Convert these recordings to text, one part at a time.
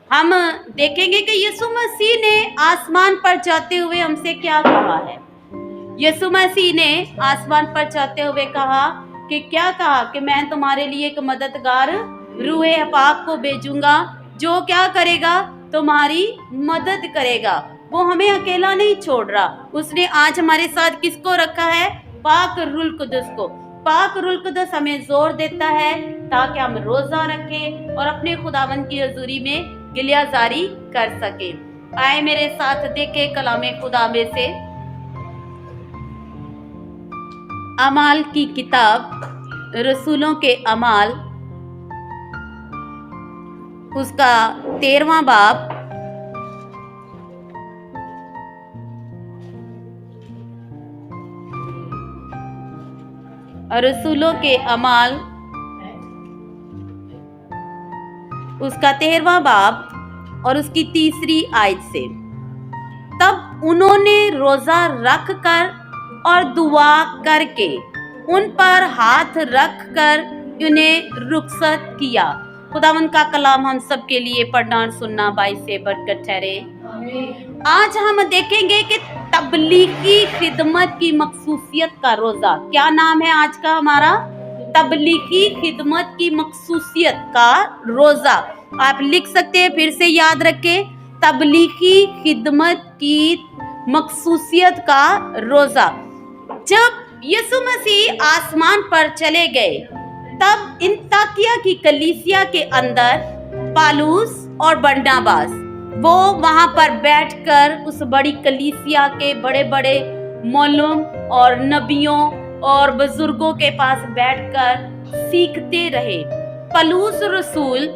हम देखेंगे कि यीशु मसीह ने आसमान पर जाते हुए हमसे क्या कहा है। यीशु मसीह ने आसमान पर जाते हुए कहा कि क्या कहा कि मैं तुम्हारे लिए एक मददगार रूहे पाक को भेजूंगा जो क्या करेगा, तुम्हारी मदद करेगा। वो हमें अकेला नहीं छोड़ रहा, उसने आज हमारे साथ किसको रखा है? पाक रूह कुदस को। पाक रूह कुदस हमें जोर देता है ताकि हम रोजा रखें और अपने खुदावंद की हजूरी में गिलिया जारी कर सके। आए मेरे साथ देखे कलामे खुदा में से अमाल की किताब, रसूलों के अमाल, उसका 13वां बाब, रसूलों के अमाल उसका 13वां बाब और उसकी 3री आयत से, तब उन्होंने रोजा रख कर और दुआ करके उन पर हाथ रख कर उन्हें रुखसत किया। खुदावंद का कलाम हम सब के लिए पढ़ना और सुनना बाई से बरकत ठहरे। आज हम देखेंगे कि तबलीगी खिदमत की मखसूसियत का रोजा। क्या नाम है आज का हमारा? तबलीगी खिदमत की मखसूसियत का रोजा। आप लिख सकते हैं, फिर से याद रखें, तबलीगी खिदमत की मखसूसियत का रोजा। जब यीशु मसीह आसमान पर चले गए तब अंताकिया की कलीसिया के अंदर पालूस और बरनबास वो वहां पर बैठकर उस बड़ी कलीसिया के बड़े बड़े मौलूम और नबियों और बुजुर्गों के पास बैठकर सीखते रहे। पलूस रसूल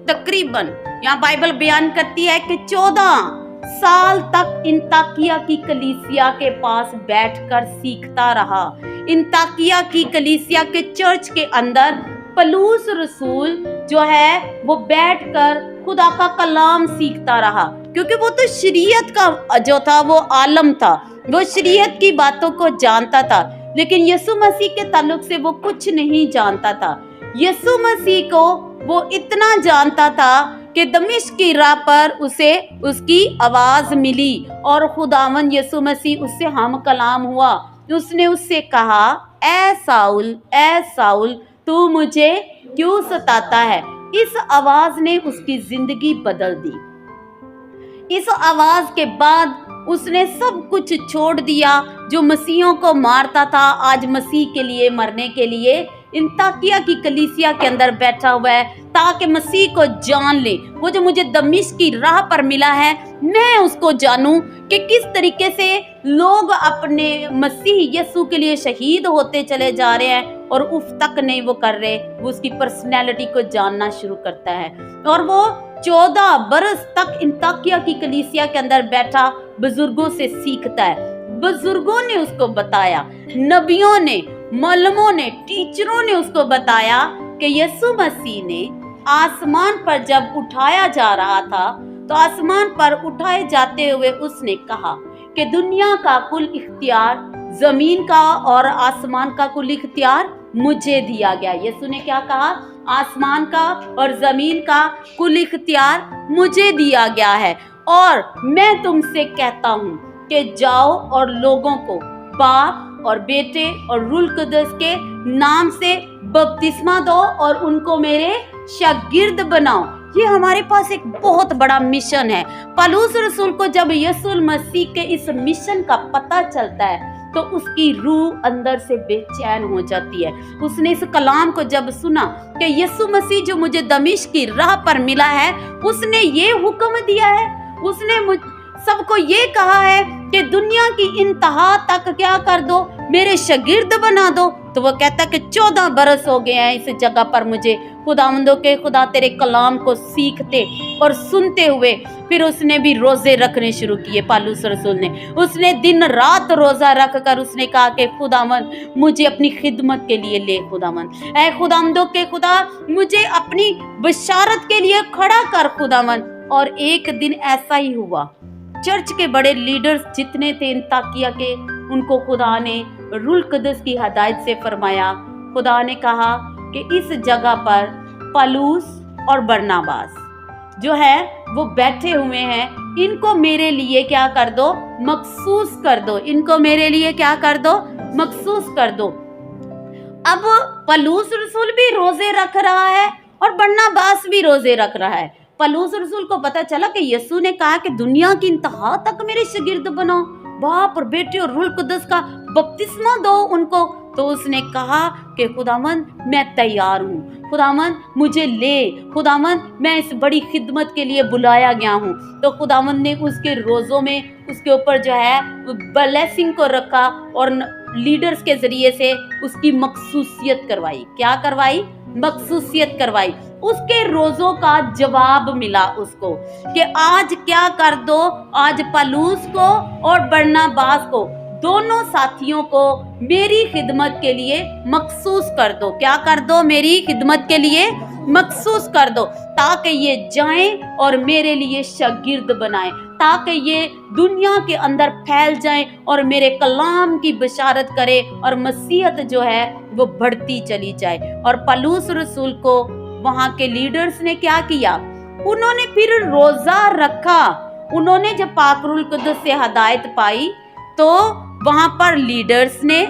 तकरीबन, यहाँ बाइबल बयान करती है कि 14 साल तक अंताकिया की कलीसिया के पास बैठकर सीखता रहा। अंताकिया की कलीसिया के चर्च के अंदर पलूस रसूल जो है वो बैठकर खुदा का कलाम सीखता रहा, क्योंकि वो तो शरीयत का जो था वो आलम था, वो शरीयत की बातों को जानता था, लेकिन यीशु मसीह के ताल्लुक से वो कुछ नहीं जानता था। यीशु मसीह को वो इतना जानता था कि दमिश्क की राह पर उसे उसकी आवाज मिली और खुदावंद यीशु मसीह उससे हम कलाम हुआ। उसने उससे कहा, ऐ साउल तू मुझे क्यों सताता है। इस आवाज ने उसकी जिंदगी बदल दी। इस आवाज के बाद उसने सब कुछ छोड़ दिया जो मसीहों को मारता था, आज मसीह के लिए मरने के लिए अंताकिया की कलीसिया के अंदर बैठा हुआ है ताकि मसीह को जान ले। वो जो मुझे दमिश्क की राह पर मिला है, मैं उसको जानूं कि किस तरीके से लोग अपने मसीह यीशु के लिए शहीद होते चले जा रहे हैं और उफ तक नहीं वो कर रहे। वो उसकी पर्सनैलिटी को जानना शुरू करता है और वो 14 बरस तक अंताकिया की कलीसिया के अंदर बैठा बुजुर्गों से सीखता है। बुजुर्गों ने उसको बताया, नबियों ने, मौलमों ने, टीचरों ने उसको बताया कि यीशु मसीह ने आसमान पर जब उठाया जा रहा था तो आसमान पर उठाए जाते हुए उसने कहा कि दुनिया का कुल इख्तियार, जमीन का और आसमान का कुल इख्तियार मुझे दिया गया। यीशु ने क्या कहा? आसमान का और जमीन का कुल इख्तियार मुझे दिया गया है और मैं तुमसे कहता हूँ कि जाओ और लोगों को बाप और बेटे और रूह कुदस के नाम से बपतिस्मा दो और उनको मेरे शागिर्द बनाओ। ये हमारे पास एक बहुत बड़ा मिशन है। पलूस रसूल को जब यीशु मसीह के इस मिशन का पता चलता है तो उसकी रूह अंदर से बेचैन हो जाती है। उसने इस कलाम को जब सुना कि यीशु मसीह जो मुझे दमिश्क की राह पर मिला है, उसने ये हुक्म दिया है, उसने सबको ये कहा है कि दुनिया की इंतहा तक क्या कर दो, मेरे शागिर्द बना दो। तो वो कहता कि 14 बरस हो गए हैं इस जगह पर मुझे खुदावंदों के खुदा तेरे कलाम को सीखते और सुनते हुए। फिर उसने भी रोजे रखने शुरू किए। पालूस रसूल ने उसने दिन रात रोजा रख कर उसने कहा कि खुदावंद मुझे अपनी खिदमत के लिए ले, खुदावंद ऐ खुदावंदों के खुदा मुझे अपनी बशारत के लिए खड़ा कर खुदावंद। और एक दिन ऐसा ही हुआ, चर्च के बड़े लीडर्स जितने थे अंताकिया के, उनको खुदा ने रूह कुदस की हदायत से फरमाया। खुदा ने कहा कि इस जगह पर पलूस और बरनबास जो है वो बैठे हुए हैं, इनको मेरे लिए क्या कर दो, मखसूस कर दो, इनको मेरे लिए क्या कर दो, मखसूस कर दो। अब पलूस रसूल भी रोजे रख रहा है और बरनबास भी रोजे रख रहा है। पलूस रसूल को पता चला कि यीशु ने कहा कि दुनिया की इंतहा तक मेरे शागिर्द बनाओ, बाप और बेटे और रूह कुदस का बपतिस्मा दो उनको। तो उसने कहा कि खुदावंद मैं तैयार हूँ, खुदावंद मुझे ले, खुदावंद मैं इस बड़ी खिदमत के लिए बुलाया गया हूँ। तो खुदावंद ने उसके रोज़ों में उसके ऊपर जो है ब्लेसिंग को रखा और लीडर्स के जरिए से उसकी मखसूसियत करवाई। क्या करवाई? मखसूसियत करवाई। उसके रोज़ों का जवाब मिला उसको कि आज क्या कर दो, आज पलूस को और बरनबास को, दोनों साथियों को मेरी खिदमत के लिए मखसूस कर दो। क्या कर दो? मेरी खिदमत के लिए मखसूस कर दो, ताकि ये जाएं और मेरे लिए शागिर्द बनाएं, ताकि ये दुनिया के अंदर फैल जाएं और मेरे कलाम की बशारत करें और मसीहत जो है वो बढ़ती चली जाए। और पलूस रसूल को वहां के लीडर्स ने क्या किया? उन्होंने फिर रोजा रखा। उन्होंने जब पाक रूह कुदस से हदायत पाई तो वहां पर लीडर्स ने,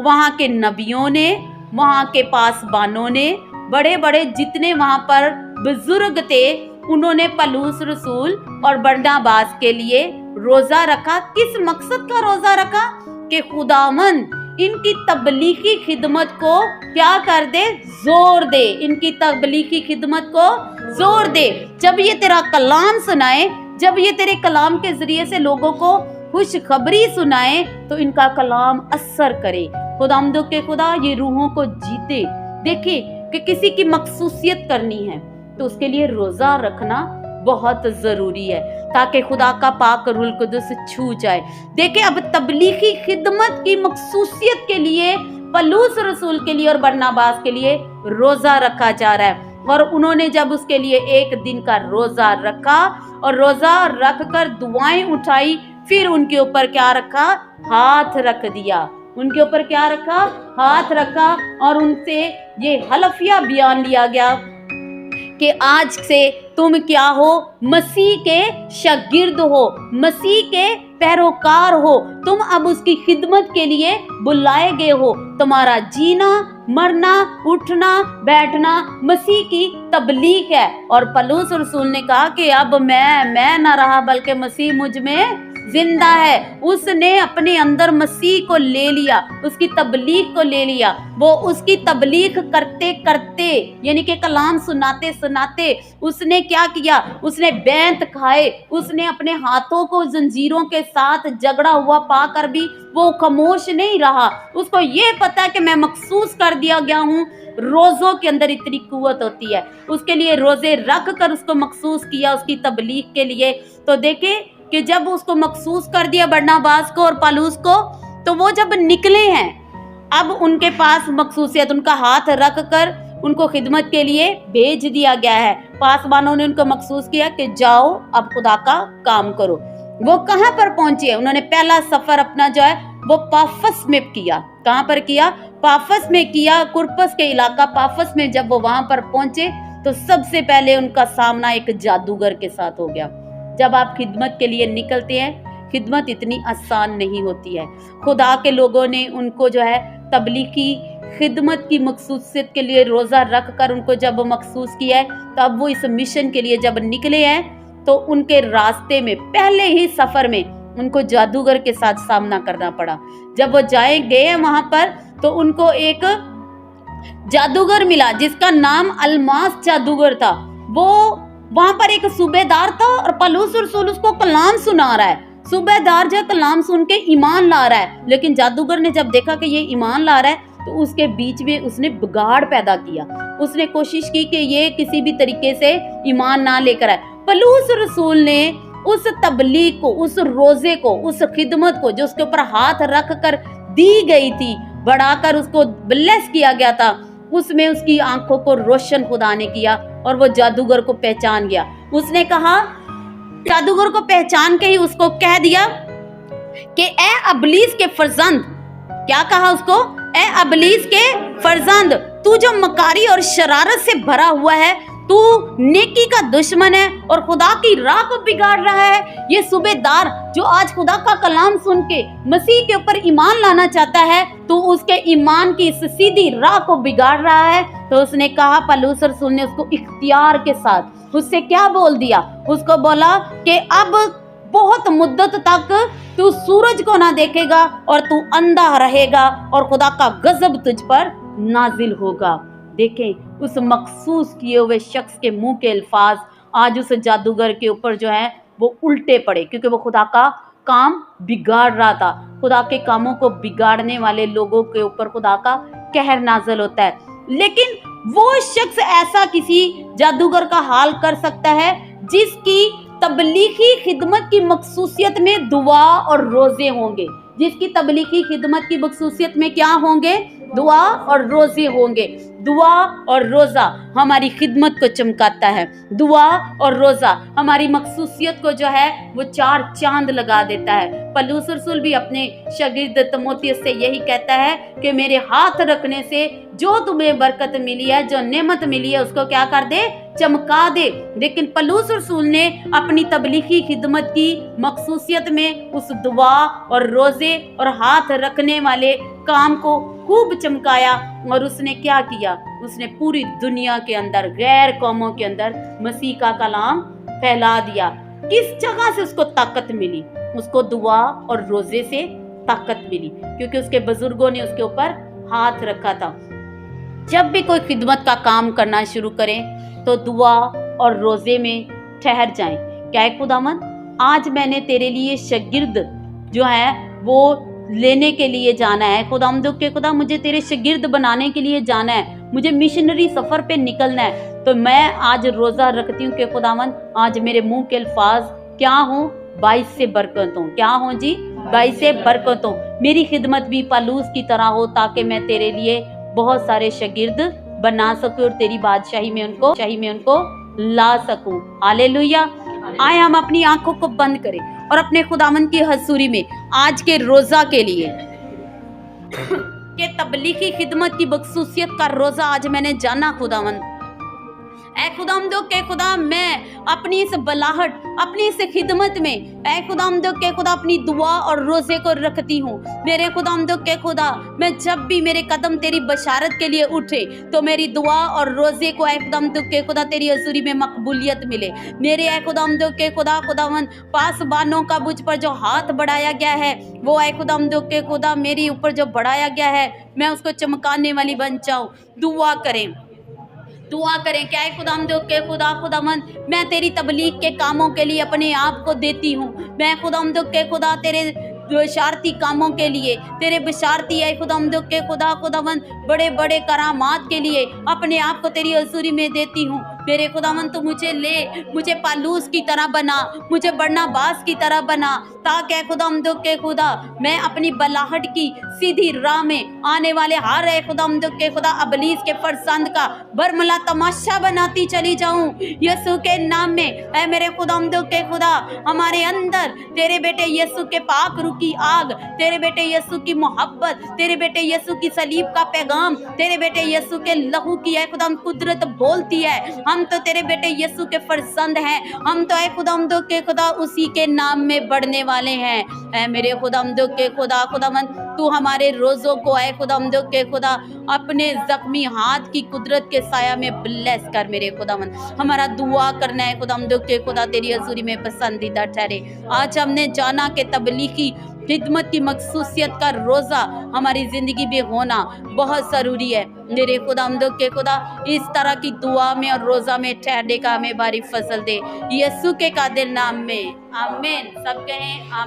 वहां के नबियों ने, वहां के पासबानों ने, बड़े बड़े जितने वहां पर बुजुर्ग थे, उन्होंने पलूस रसूल और बरनबास के लिए रोजा रखा। किस मकसद का रोजा रखा? कि खुदावंद इनकी तबलीगी खिदमत को क्या कर दे, जोर दे, इनकी तबलीगी खिदमत को जोर दे। जब ये तेरा कलाम सुनाए, जब ये तेरे कलाम के जरिए से लोगों को खुशखबरी सुनाए, तो इनका कलाम असर करे। खुदावंद के खुदा ये रूहों को जीते। देखिए कि किसी की मखसूसियत करनी है तो उसके लिए रोजा रखना बहुत जरूरी है, ताकि खुदा का पाक रूह कुदस छू जाए। देखिए अब तबलीगी खिदमत की मखसूसियत के लिए पलूस रसूल के लिए और बरनबास के लिए रोजा रखा जा रहा है। और उन्होंने जब उसके लिए एक दिन का रोजा रखा और रोजा रख कर दुआएं उठाई, फिर उनके ऊपर क्या रखा? हाथ रख दिया। उनके ऊपर क्या रखा? हाथ रखा। और उनसे ये हलफिया बयान लिया गया कि आज से तुम क्या हो? मसीह के शागिर्द हो, मसीह के पैरोकार हो, तुम अब उसकी खिदमत के लिए बुलाए गए हो। तुम्हारा जीना, मरना, उठना, बैठना मसीह की तबलीग है। और पलूस रसूल ने कहा कि अब मैं ना रहा, बल्कि मसीह मुझ में जिंदा है। उसने अपने अंदर मसीह को ले लिया, उसकी तबलीग को ले लिया। वो उसकी तबलीग करते करते, यानी कि कलाम सुनाते सुनाते उसने क्या किया? उसने बैंत खाए। उसने अपने हाथों को जंजीरों के साथ जकड़ा हुआ पाकर भी वो खामोश नहीं रहा। उसको ये पता है कि मैं मखसूस कर दिया गया हूँ। रोजों के अंदर इतनी कुव्वत होती है। उसके लिए रोजे रख कर उसको मखसूस किया उसकी तबलीग के लिए। तो देखे कि जब उसको मखसूस कर दिया बरनबास को और पलूस को, तो वो जब निकले हैं, अब उनके पास मखसूसियत, उनका हाथ रख कर उनको खिदमत के लिए भेज दिया गया है। पासबानों ने उनको मखसूस किया कि जाओ अब खुदा का काम करो। वो कहाँ पर पहुंचे? उन्होंने पहला सफर अपना जो है वो पाफस में किया। कहाँ पर किया? पाफस में किया। कुरपस के इलाका पाफस में जब वो वहां पर पहुंचे तो सबसे पहले उनका सामना एक जादूगर के साथ हो गया। जब आप खिदमत के लिए निकलते हैं, खिदमत इतनी आसान नहीं होती है। खुदा के लोगों ने उनको जो है तबलीगी खिदमत की मखसूसियत के लिए रोजा रख कर उनको जब मखसूस किया है, तब वो इस मिशन के लिए जब निकले हैं, तो उनके रास्ते में पहले ही सफर में उनको जादूगर के साथ सामना करना पड़ा। जब वो गए वहां पर, तो उनको एक जादूगर मिला जिसका नाम अलमास जादूगर था। वो वहां पर एक सूबेदार था और पलूस रसूल उसको कलाम सुना रहा है। सूबेदार जो कलाम सुन के ईमान ला रहा है, लेकिन जादूगर ने जब देखा कि ये ईमान ला रहा है, तो उसके बीच में उसने बिगाड़ पैदा किया। उसने कोशिश की कि ये किसी भी तरीके से ईमान ना लेकर आए। पलूस रसूल ने उस तबलीग को, उस रोजे को, उस खिदमत को जो उसके ऊपर हाथ रख कर दी गई थी, बढ़ाकर उसको ब्लेस किया गया था, उसमें उसकी आंखों को रोशन खुदा ने किया और वो जादूगर को पहचान गया। उसने कहा, जादूगर को पहचान के ही उसको कह दिया कि ए अबलीस के फरजंद, क्या कहा उसको? ए अबलीस के फरजंद, तू जो मकारी और शरारत से भरा हुआ है, तू नेकी का दुश्मन है और खुदा की राह को बिगाड़ रहा है। ये सूबेदार जो आज खुदा का कलाम सुन के मसीह के ऊपर ईमान लाना चाहता है, तो उसके ईमान की इस सीधी राह को बिगाड़ रहा है। तो उसने कहा, पौलुस रसूल ने उसको इख्तियार के साथ उससे क्या बोल दिया, उसको बोला कि अब बहुत मुद्दत तक तू सूरज को ना देखेगा और तू अंधा रहेगा और खुदा का गजब तुझ पर नाजिल होगा। देखें, उस मखसूस किए हुए शख्स के मुंह के अल्फाज आज उस जादूगर के ऊपर जो है वो उल्टे पड़े, क्योंकि वो खुदा का काम बिगाड़ रहा था। खुदा के कामों को बिगाड़ने वाले लोगों के ऊपर खुदा का कहर नाज़िल होता है। लेकिन वो शख्स ऐसा किसी जादूगर का हाल कर सकता है जिसकी तबलीगी खिदमत की मखसूसियत में दुआ और रोजे होंगे, जिसकी तबलीगी खिदमत की मखसूसियत में क्या होंगे, दुआ और रोजे होंगे। दुआ और रोज़ा हमारी खिदमत को चमकाता है। दुआ और रोज़ा हमारी मखसूसियत को जो है वो चार चांद लगा देता है। पौलुस रसूल भी अपने शागिर्द तीमुथियुस से यही कहता है कि मेरे हाथ रखने से जो तुम्हें बरकत मिली है, जो नेमत मिली है, उसको क्या कर दे, चमका दे। लेकिन पौलुस रसूल ने अपनी तबलीगी खिदमत की मखसूसियत में उस दुआ और रोज़े और हाथ रखने वाले काम को खूब चमकाया। और उसने क्या किया, उसने पूरी दुनिया के अंदर, गैर कौमों के अंदर मसीह का कलाम फैला दिया। किस जगह से उसको ताकत मिली? उसको दुआ और रोजे से ताकत मिली, क्योंकि उसके बुजुर्गों ने उसके ऊपर हाथ रखा था। जब भी कोई खिदमत का काम करना शुरू करें तो दुआ और रोजे में ठहर जाएं। क्या है खुदावन, आज मैंने तेरे लिए शागिर्द जो है वो लेने के लिए जाना है। खुदावंद के खुदा, मुझे तेरे शागिर्द बनाने के लिए जाना है, मुझे मिशनरी सफर पे निकलना है। तो मैं आज रोजा रखती हूँ कि खुदावन आज मेरे मुंह के अल्फाज क्या हों, 22 से बरकत हो। क्या हो जी? 22 से बरकत हो। मेरी खिदमत भी पौलुस की तरह हो, ताकि मैं तेरे लिए बहुत सारे शागिर्द बना सकूं और तेरी बादशाही में उनको ला सकूं। हालेलुया। आए हम अपनी आंखों को बंद करें और अपने खुदावंद की हजूरी में आज के रोजा के लिए के तबलीगी खिदमत की बखसूसियत का रोजा आज मैंने जाना। खुदावंद, ऐ खुदावंद के खुदा, मैं अपनी इस बलाहट, अपनी इस खिदमत में ऐ खुदावंद के खुदा अपनी दुआ और रोजे को रखती हूँ। मेरे खुदावंद के खुदा, मैं जब भी मेरे कदम तेरी बशारत के लिए उठे तो मेरी दुआ और रोजे को ऐ खुदावंद के खुदा तेरी हजूरी में मकबूलियत मिले। मेरे ऐ खुदावंद के खुदा, खुदावंद पासबानों का मुझ पर जो हाथ बढ़ाया गया है, वो ऐ खुदावंद के खुदा मेरे ऊपर जो बढ़ाया गया है, मैं उसको चमकाने वाली बन जाऊँ। दुआ करें क्या है खुदावंद के खुदा, खुदावंद मैं तेरी तबलीग के कामों के लिए अपने आप को देती हूँ। मैं खुदावंद के खुदा तेरे बशारती कामों के लिए, तेरे बशारती है खुदावंद के खुदा, खुदावंद बड़े बड़े करामात के लिए अपने आप को तेरी हजूरी में देती हूँ। मेरे खुदावंद तू मुझे ले, मुझे पौलुस की तरह बना, मुझे बरनबास की तरह बना, ताकि खुदावंद के खुदा मैं अपनी बलाहट की सीधी राह में आने वाले हर है खुदावंद के खुदा अबलीस के फरसंद का बरमला तमाशा बनाती चली जाऊं यीशु के नाम में। ऐ मेरे खुदावंद के खुदा, हमारे अंदर तेरे बेटे यीशु के पाक रूह की आग, तेरे बेटे यीशु की मोहब्बत, तेरे बेटे यीशु की सलीब का पैगाम, तेरे बेटे यीशु के लहू की है खुदा कुदरत बोलती है। हम तो तेरे बेटे यीशु के फरजंद हैं, हम तो ऐ खुदावंद के खुदा उसी के नाम में बढ़ने वाले हैं। ऐ मेरे खुदावंद के खुदा, खुदावंद तू हमारे रोजों को ऐ खुदावंद के खुदा अपने जख्मी हाथ की कुदरत के साया में ब्लेस कर। मेरे खुदावंद हमारा दुआ करना है खुदावंद के खुदा तेरी हजूरी में पसंदीदा ठहरे। आज हमने जाना कि तबलीगी खिदमत की मखसूसियत का रोज़ा हमारी ज़िंदगी में होना बहुत ज़रूरी है। मेरे खुदावंद के खुदा इस तरह की दुआ में और रोज़ा में ठहरने का हमें बारी फजल दे, यीशु के कादिर नाम में, आमीन। सब कहें आमीन।